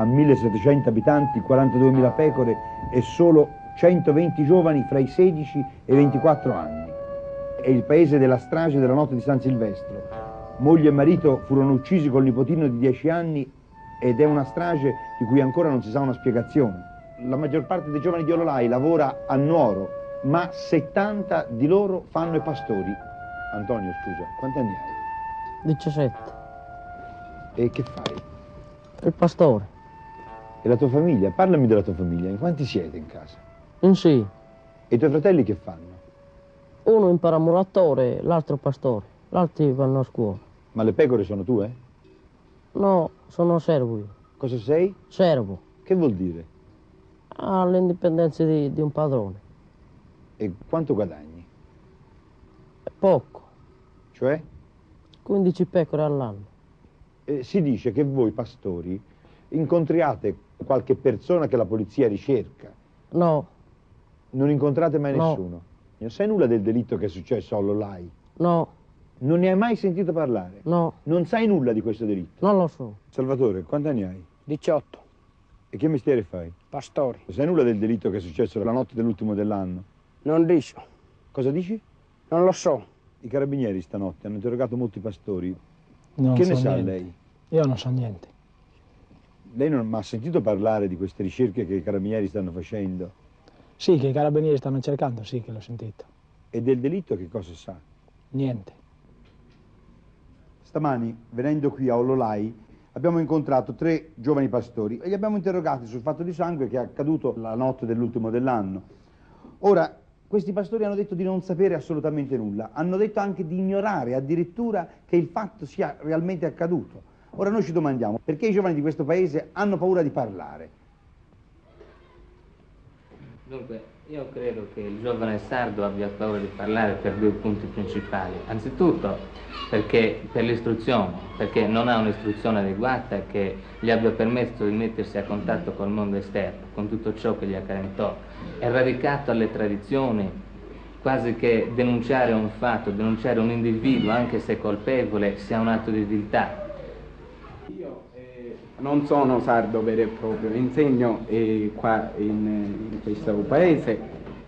ha 1700 abitanti, 42.000 pecore e solo 120 giovani fra i 16 e i 24 anni. È il paese della strage della notte di San Silvestro. Moglie e marito furono uccisi col nipotino di 10 anni ed è una strage di cui ancora non si sa una spiegazione. La maggior parte dei giovani di Ololai lavora a Nuoro, ma 70 di loro fanno i pastori. Antonio, scusa, quanti anni hai? 17. E che fai? Il pastore. E la tua famiglia? Parlami della tua famiglia. In quanti siete in casa? In sì. E i tuoi fratelli che fanno? Uno impara muratore, l'altro pastore. Gli altri vanno a scuola. Ma le pecore sono tue? No, sono servo io. Cosa sei? Servo. Che vuol dire? All'indipendenza di un padrone. E quanto guadagni? È poco. Cioè? 15 pecore all'anno. Si dice che voi pastori incontriate qualche persona che la polizia ricerca. No. Non incontrate mai No. nessuno? Non sai nulla del delitto che è successo a Ololai? No. Non ne hai mai sentito parlare? No. Non sai nulla di questo delitto? Non lo so. Salvatore, quanti anni hai? 18. E che mestiere fai? Pastori. Non sai nulla del delitto che è successo la notte dell'ultimo dell'anno? Non dico. Cosa dici? Non lo so. I carabinieri stanotte hanno interrogato molti pastori. Non Che so ne sa niente. lei? Io non so niente. Lei non ha sentito parlare di queste ricerche che i carabinieri stanno facendo? Sì, che i carabinieri stanno cercando, sì, che l'ho sentito. E del delitto che cosa sa? Niente. Stamani, venendo qui a Ololai, abbiamo incontrato 3 giovani pastori e li abbiamo interrogati sul fatto di sangue che è accaduto la notte dell'ultimo dell'anno. Ora, questi pastori hanno detto di non sapere assolutamente nulla, hanno detto anche di ignorare addirittura che il fatto sia realmente accaduto. Ora noi ci domandiamo perché i giovani di questo paese hanno paura di parlare. Dunque, io credo che il giovane sardo abbia paura di parlare per 2 punti principali. Anzitutto perché per l'istruzione, perché non ha un'istruzione adeguata che gli abbia permesso di mettersi a contatto col mondo esterno, con tutto ciò che gli accade intorno. È radicato alle tradizioni, quasi che denunciare un fatto, denunciare un individuo, anche se colpevole, sia un atto di viltà. Io non sono sardo vero e proprio, insegno qua in questo paese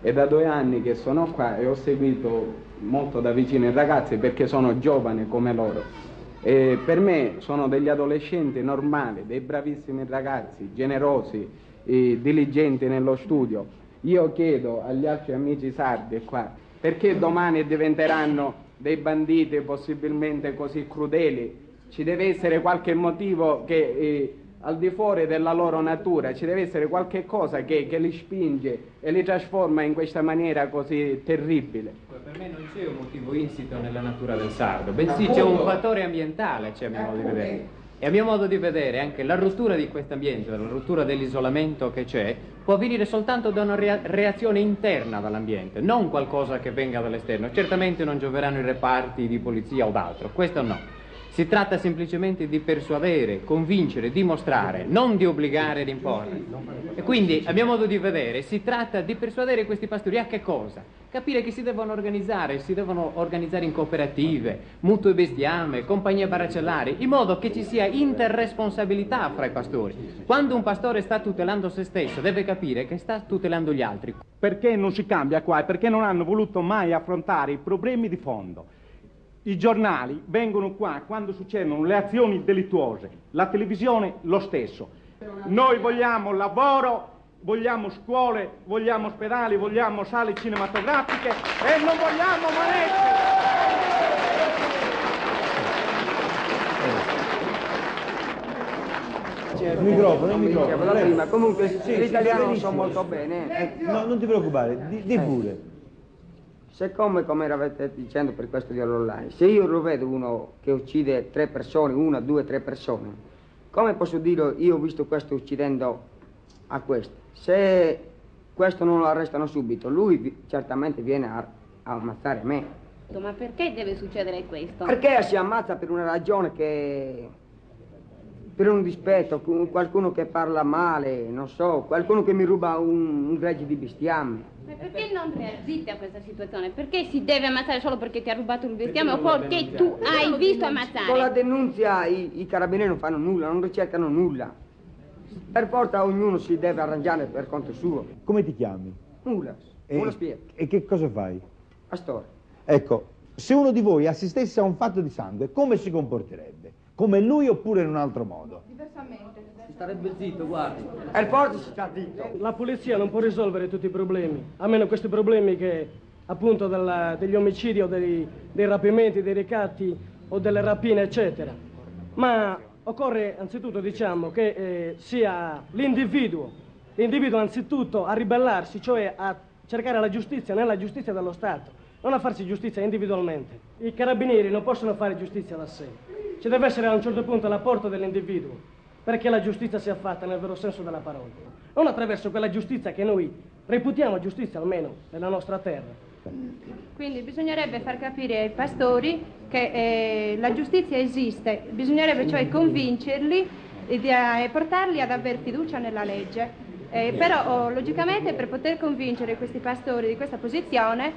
e da 2 anni che sono qua e ho seguito molto da vicino i ragazzi perché sono giovane come loro. E per me sono degli adolescenti normali, dei bravissimi ragazzi, generosi, diligenti nello studio. Io chiedo agli altri amici sardi qua, perché domani diventeranno dei banditi possibilmente così crudeli? Ci deve essere qualche motivo che al di fuori della loro natura, ci deve essere qualche cosa che li spinge e li trasforma in questa maniera così terribile. Per me non c'è un motivo insito nella natura del sardo, bensì c'è un fattore ambientale, a mio modo di vedere. E a mio modo di vedere anche la rottura di questo ambiente, la rottura dell'isolamento che c'è, può avvenire soltanto da una reazione interna dall'ambiente, non qualcosa che venga dall'esterno. Certamente non gioveranno i reparti di polizia o d'altro, questo no. Si tratta semplicemente di persuadere, convincere, dimostrare, non di obbligare ed imporre. E quindi, a mio modo di vedere, si tratta di persuadere questi pastori a che cosa? Capire che si devono organizzare in cooperative, mutuo bestiame, compagnie baracellari, in modo che ci sia interresponsabilità fra i pastori. Quando un pastore sta tutelando se stesso, deve capire che sta tutelando gli altri. Perché non si cambia qua? Perché non hanno voluto mai affrontare i problemi di fondo. I giornali vengono qua quando succedono le azioni delittuose, la televisione lo stesso. Noi vogliamo lavoro, vogliamo scuole, vogliamo ospedali, vogliamo sale cinematografiche e non vogliamo monete. Il microfono. Prima. Comunque Sì, l'italiano lo sì, so molto bene. No, non ti preoccupare, di pure. Siccome, come eravate dicendo per questo di Ololai, se io lo vedo uno che uccide 3 persone, 1, 2, 3 persone, come posso dire io ho visto questo uccidendo a questo? Se questo non lo arrestano subito, lui certamente viene a ammazzare me. Ma perché deve succedere questo? Perché si ammazza per una ragione che... per un dispetto, qualcuno che parla male, non so, qualcuno che mi ruba un gregge di bestiame. Ma perché non reagite a questa situazione? Perché si deve ammazzare solo perché ti ha rubato il bestiame o perché tu hai visto ammazzare? Con la denunzia i carabinieri non fanno nulla, non ricercano nulla. Per forza ognuno si deve arrangiare per conto suo. Come ti chiami? Nulla, uno spia. E che cosa fai? Pastore. Ecco, se uno di voi assistesse a un fatto di sangue, come si comporterebbe? Come lui oppure in un altro modo? Diversamente. Si starebbe zitto, guardi. Per forza si sta zitto. La polizia non può risolvere tutti i problemi, almeno questi problemi che appunto degli omicidi o dei rapimenti, dei ricatti o delle rapine, eccetera. Ma occorre anzitutto, diciamo, che sia l'individuo anzitutto a ribellarsi, cioè a cercare la giustizia nella giustizia dello Stato, non a farsi giustizia individualmente. I carabinieri non possono fare giustizia da sé. Ci deve essere a un certo punto l'apporto dell'individuo, perché la giustizia sia fatta nel vero senso della parola. Non attraverso quella giustizia che noi reputiamo giustizia, almeno nella nostra terra. Quindi bisognerebbe far capire ai pastori che la giustizia esiste, bisognerebbe cioè convincerli e portarli ad aver fiducia nella legge. Però logicamente per poter convincere questi pastori di questa posizione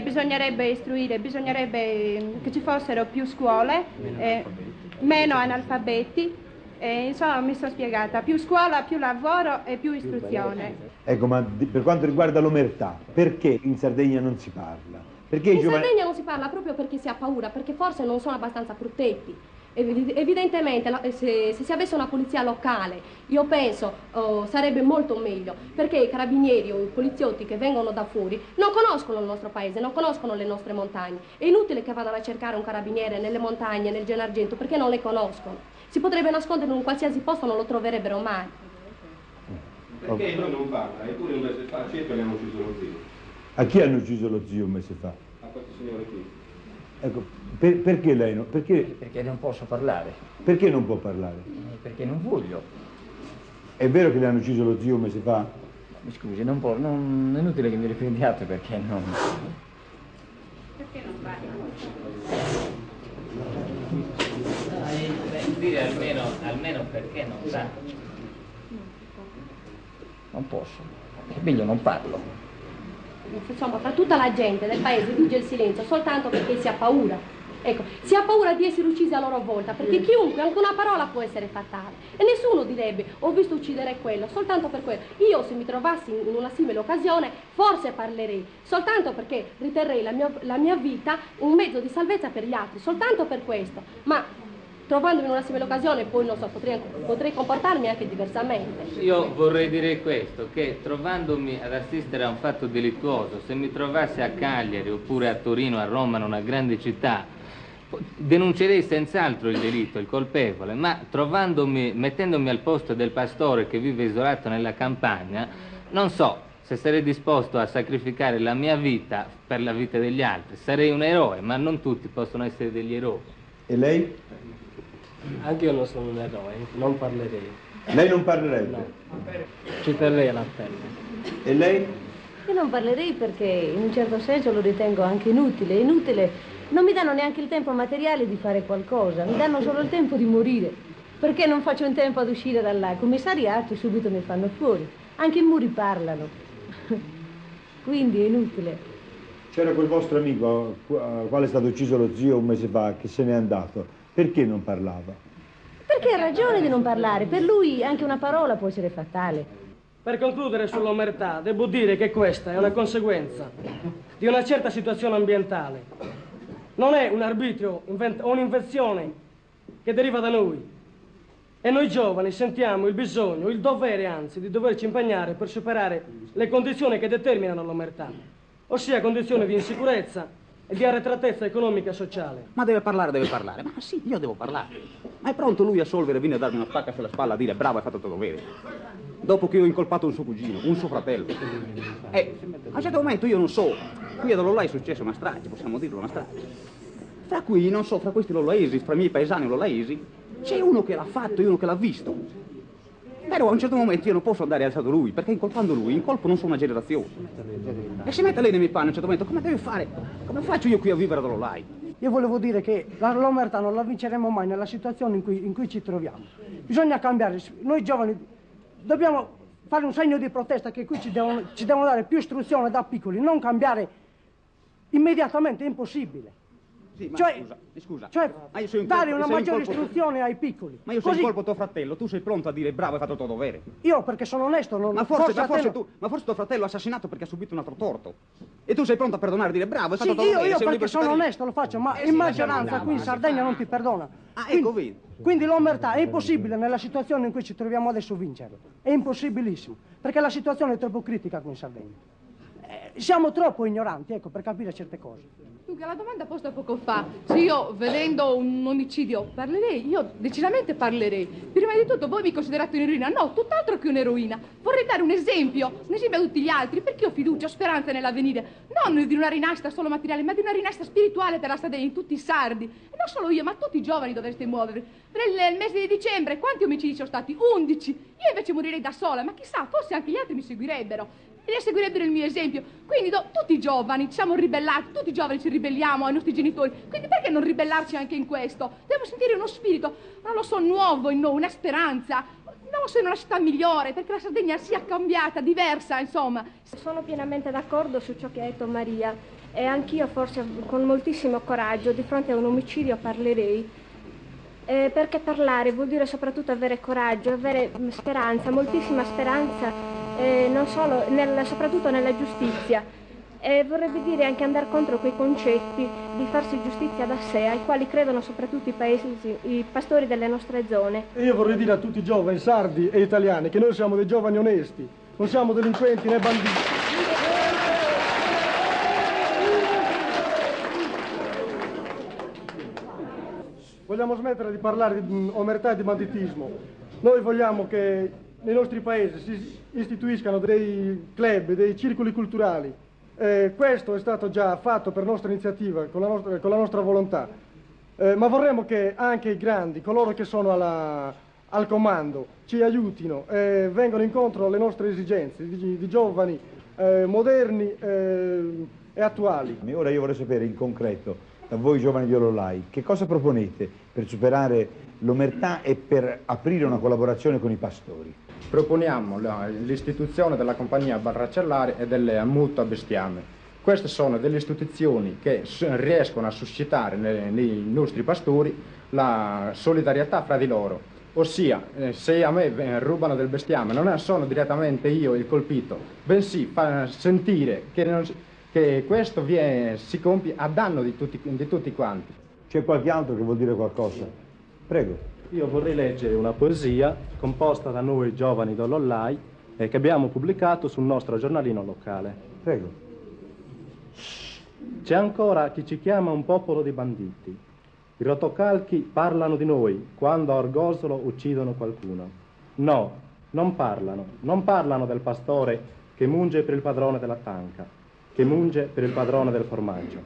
bisognerebbe istruire, bisognerebbe che ci fossero più scuole, meno analfabeti, insomma mi sono spiegata, più scuola, più lavoro e più istruzione. Ecco, ma per quanto riguarda l'omertà, perché in Sardegna non si parla? Perché in Sardegna non si parla proprio perché si ha paura, perché forse non sono abbastanza protetti. Evidentemente se si avesse una polizia locale, io penso sarebbe molto meglio, perché i carabinieri o i poliziotti che vengono da fuori non conoscono il nostro paese, non conoscono le nostre montagne. È inutile che vadano a cercare un carabiniere nelle montagne, nel Gennargentu, perché non le conoscono. Si potrebbe nascondere in un qualsiasi posto, non lo troverebbero mai. Perché noi non parla? Eppure un mese fa circa le hanno ucciso lo zio. A chi hanno ucciso lo zio un mese fa? A questo signore qui. Ecco, perché lei non? Perché non posso parlare. Perché non può parlare? Perché non voglio. È vero che le hanno ucciso lo zio un mese fa? Mi scusi, non è inutile che mi riprendiate perché non... Perché non parla? Dire almeno perché non sa. Non posso. È meglio non parlo. Insomma, fra tutta la gente del paese vige il silenzio soltanto perché si ha paura. Ecco, si ha paura di essere uccisi a loro volta, perché chiunque, anche una parola può essere fatale. E nessuno direbbe, ho visto uccidere quello, soltanto per quello. Io, se mi trovassi in una simile occasione, forse parlerei, soltanto perché riterrei la mia vita un mezzo di salvezza per gli altri, soltanto per questo. Ma trovandomi in una simile occasione, poi non so, potrei comportarmi anche diversamente. Io vorrei dire questo, che trovandomi ad assistere a un fatto delittuoso, se mi trovassi a Cagliari oppure a Torino, a Roma, in una grande città, denuncerei senz'altro il delitto, il colpevole, ma mettendomi al posto del pastore che vive isolato nella campagna, non so se sarei disposto a sacrificare la mia vita per la vita degli altri. Sarei un eroe, ma non tutti possono essere degli eroi. E lei? Anche io non sono un eroe, non parlerei. Lei non parlerebbe? No. Ci terrei all'appello. E lei? Io non parlerei perché in un certo senso lo ritengo anche inutile. Non mi danno neanche il tempo materiale di fare qualcosa, mi danno solo il tempo di morire. Perché non faccio in tempo ad uscire dal commissariato e subito mi fanno fuori. Anche i muri parlano. Quindi è inutile. C'era quel vostro amico al quale è stato ucciso lo zio un mese fa, che se n'è andato. Perché non parlava? Perché ha ragione di non parlare. Per lui anche una parola può essere fatale. Per concludere sull'omertà, devo dire che questa è una conseguenza di una certa situazione ambientale. Non è un arbitrio o un'invenzione che deriva da noi. E noi giovani sentiamo il bisogno, il dovere anzi, di doverci impegnare per superare le condizioni che determinano l'omertà, ossia condizioni di insicurezza e di arretratezza economica e sociale. Ma deve parlare. Ma sì, io devo parlare. Ma è pronto lui a solvere, viene a darmi una pacca sulla spalla a dire bravo, hai fatto tutto dovere. Dopo che io ho incolpato un suo cugino, un suo fratello. E a un certo momento io non so, qui ad Ololà è successa una strage, possiamo dirlo, una strage. Fra cui, non so, fra questi lolaesi, fra i miei paesani lolaesi, c'è uno che l'ha fatto e uno che l'ha visto. Però a un certo momento io non posso andare alzato lui, perché incolpando lui, incolpo non so una generazione. E se mette lei nei miei panni a un certo momento, come deve fare? Come faccio io qui a vivere ad Ololai? Io volevo dire che l'omertà non la vinceremo mai nella situazione in cui ci troviamo. Bisogna cambiare. Noi giovani dobbiamo fare un segno di protesta che qui ci devono dare più istruzione da piccoli, non cambiare immediatamente, è impossibile. Sì, ma Cioè, scusa. cioè Ma io sono in dare colpo- una sei in maggiore colpo tu. istruzione ai piccoli. Ma io sono Così- in colpo tuo fratello, tu sei pronto a dire bravo, hai fatto il tuo dovere. Io perché sono onesto, non Ma forse a te no. tuo fratello ha assassinato perché ha subito un altro torto. E tu sei pronto a perdonare e dire bravo, hai Sì, fatto il tuo dovere. io sei un perché sono libertario. onesto lo faccio, ma sì, in ma maggioranza siamo qui in Sardegna non ti perdona. Ah, ecco, vedi. Quindi l'omertà è impossibile nella situazione in cui ci troviamo adesso vincerlo. È impossibilissimo, perché la situazione è troppo critica qui in Sardegna. Siamo troppo ignoranti, ecco, per capire certe cose. Dunque, la domanda posta poco fa, se io vedendo un omicidio parlerei, io decisamente parlerei. Prima di tutto, voi mi considerate un'eroina? No, tutt'altro che un'eroina. Vorrei dare un esempio a tutti gli altri, perché ho fiducia, ho speranza nell'avvenire. Non di una rinascita solo materiale, ma di una rinascita spirituale per la Sardegna, in tutti i sardi. E non solo io, ma tutti i giovani dovreste muovervi. Nel mese di dicembre, quanti omicidi sono stati? 11. Io invece morirei da sola, ma chissà, forse anche gli altri mi seguirebbero. E seguirebbero il mio esempio. Quindi tutti i giovani ci siamo ribellati, tutti i giovani ci ribelliamo ai nostri genitori. Quindi perché non ribellarci anche in questo? Devo sentire uno spirito, non lo so, nuovo in noi, una speranza. Non lo so, in una città migliore, perché la Sardegna sia cambiata, diversa, insomma. Sono pienamente d'accordo su ciò che ha detto Maria e anch'io forse con moltissimo coraggio di fronte a un omicidio parlerei. Perché parlare vuol dire soprattutto avere coraggio, avere speranza, moltissima speranza. Non solo, soprattutto nella giustizia. Vorrebbe dire anche andare contro quei concetti di farsi giustizia da sé, ai quali credono soprattutto i pastori delle nostre zone. E io vorrei dire a tutti i giovani sardi e italiani che noi siamo dei giovani onesti, non siamo delinquenti né banditi. Vogliamo smettere di parlare di omertà e di banditismo. Noi vogliamo che nei nostri paesi si istituiscano dei club, dei circoli culturali. Questo è stato già fatto per nostra iniziativa, con la nostra volontà. Ma vorremmo che anche i grandi, coloro che sono al comando, ci aiutino e vengano incontro alle nostre esigenze di giovani, moderni e attuali. Ora io vorrei sapere in concreto, da voi giovani violollai, che cosa proponete per superare l'omertà e per aprire una collaborazione con i pastori? Proponiamo l'istituzione della compagnia barracellare e delle mutua bestiame. Queste sono delle istituzioni che riescono a suscitare nei nostri pastori la solidarietà fra di loro. Ossia, se a me rubano del bestiame non sono direttamente io il colpito, bensì fa sentire che questo si compie a danno di tutti quanti. C'è qualche altro che vuol dire qualcosa? Prego. Io vorrei leggere una poesia composta da noi giovani dell'Ollai che abbiamo pubblicato sul nostro giornalino locale. Prego. C'è ancora chi ci chiama un popolo di banditi. I rotocalchi parlano di noi quando a Orgosolo uccidono qualcuno. No, non parlano del pastore che munge per il padrone della tanca, che munge per il padrone del formaggio.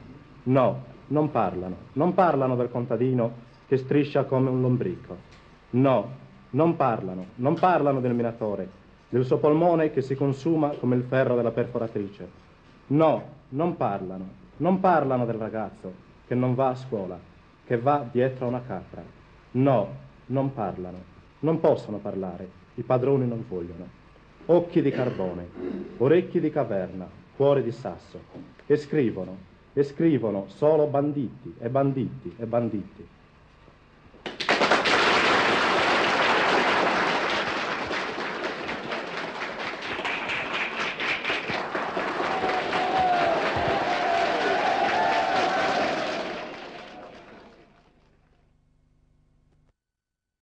No, non parlano del contadino che striscia come un lombrico. No, non parlano del minatore, del suo polmone che si consuma come il ferro della perforatrice. No, non parlano del ragazzo che non va a scuola, che va dietro a una capra. No, non parlano, non possono parlare, i padroni non vogliono. Occhi di carbone, orecchi di caverna, cuore di sasso, e scrivono solo banditi e banditi e banditi.